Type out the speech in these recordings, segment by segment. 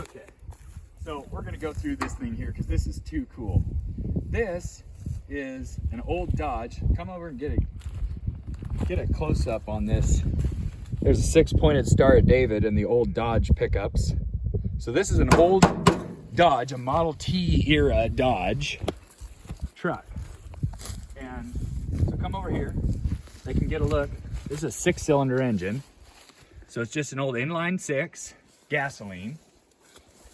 Okay, so we're gonna go through this thing here because this is too cool. This is an old Dodge. Come over and get a close-up on this. There's a 6-pointed Star of David in the old Dodge pickups. So this is an old Dodge, a Model T era Dodge truck. And so come over here, they can get a look. This is a 6-cylinder engine. So it's just an old inline 6 gasoline.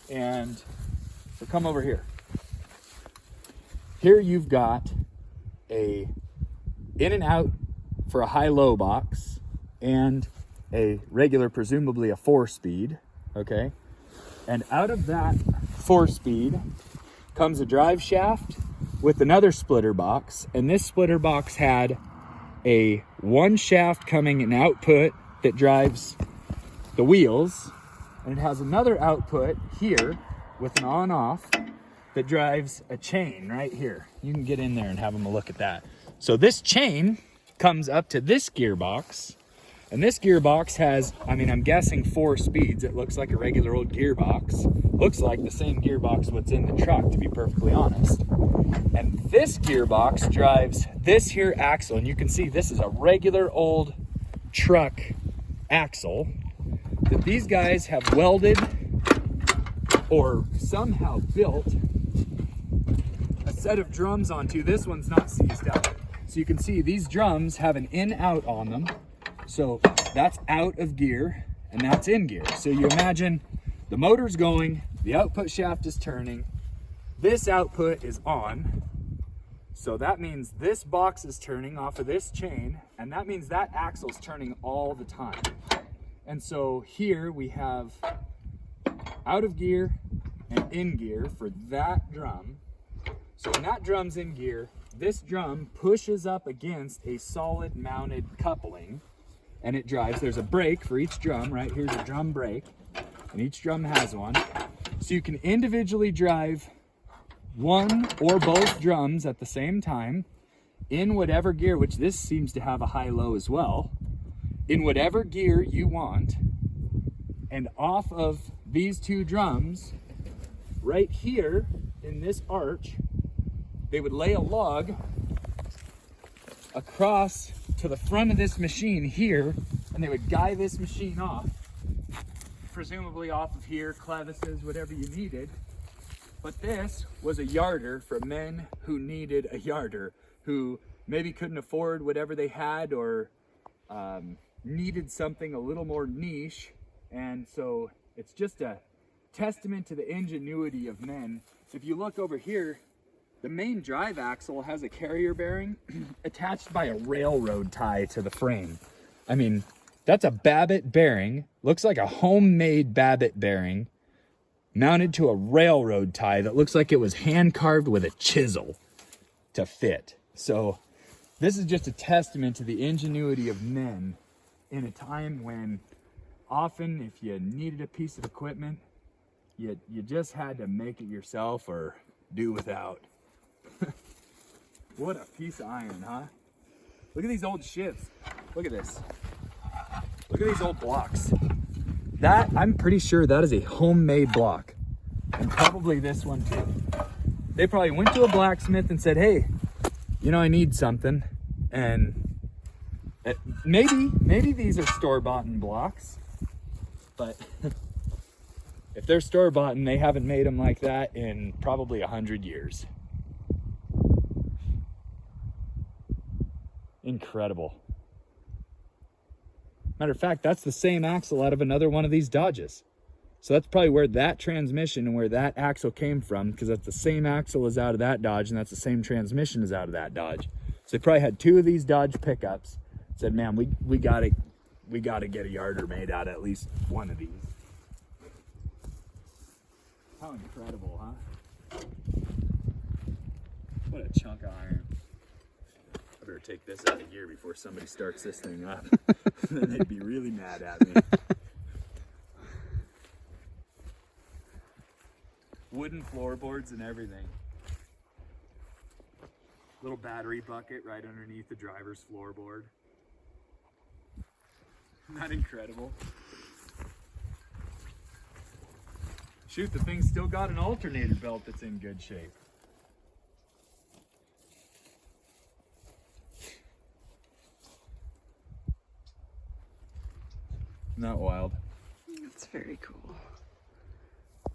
And so come over here. Here you've got a in and out for a high-low box and a regular, presumably a 4-speed, okay? And out of that 4-speed comes a drive shaft with another splitter box, and this splitter box had a 1 shaft coming in output that drives the wheels, and it has another output here with an on-off that drives a chain right here. You can get in there and have them a look at that. So this chain comes up to this gearbox, and this gearbox has, I mean, I'm guessing 4 speeds. It looks like a regular old gearbox. Looks like the same gearbox what's in the truck, to be perfectly honest. And this gearbox drives this here axle, and you can see this is a regular old truck axle that these guys have welded or somehow built a set of drums onto. This one's not seized up. So you can see these drums have an in-out on them. So that's out of gear and that's in gear. So you imagine the motor's going, the output shaft is turning, this output is on. So that means this box is turning off of this chain, and that means that axle's turning all the time. And so here we have out of gear and in gear for that drum. So when that drum's in gear, this drum pushes up against a solid mounted coupling, and it drives. There's a brake for each drum. Right here's a drum brake, and each drum has one. So you can individually drive one or both drums at the same time in whatever gear, which this seems to have a high-low as well, in whatever gear you want. And off of these 2 drums, right here in this arch, they would lay a log across to the front of this machine here, and they would guy this machine off, presumably off of here, clevises, whatever you needed. But this was a yarder for men who needed a yarder, who maybe couldn't afford whatever they had, or needed something a little more niche. And so it's just a testament to the ingenuity of men. If you look over here, the main drive axle has a carrier bearing attached by a railroad tie to the frame. I mean, that's a Babbitt bearing. Looks like a homemade Babbitt bearing mounted to a railroad tie that looks like it was hand carved with a chisel to fit. So this is just a testament to the ingenuity of men in a time when often if you needed a piece of equipment, you just had to make it yourself or do without. What a piece of iron, huh? Look at these old shifts. Look at this. Look at these old blocks. That, I'm pretty sure that is a homemade block. And probably this one too. They probably went to a blacksmith and said, hey, you know, I need something. And maybe these are store-bought blocks, but if they're store-bought, they haven't made them like that in probably 100 years. Incredible. Matter of fact, that's the same axle out of another one of these Dodges. So that's probably where that transmission and where that axle came from, because that's the same axle as out of that Dodge, and that's the same transmission as out of that Dodge. So they probably had 2 of these Dodge pickups. Said, man, we gotta get a yarder made out of at least one of these. How incredible, huh? What a chunk of iron. I better take this out of gear before somebody starts this thing up. Then they'd be really mad at me. Wooden floorboards and everything. Little battery bucket right underneath the driver's floorboard. Isn't that incredible? Shoot, the thing's still got an alternator belt that's in good shape. Not wild. That's very cool.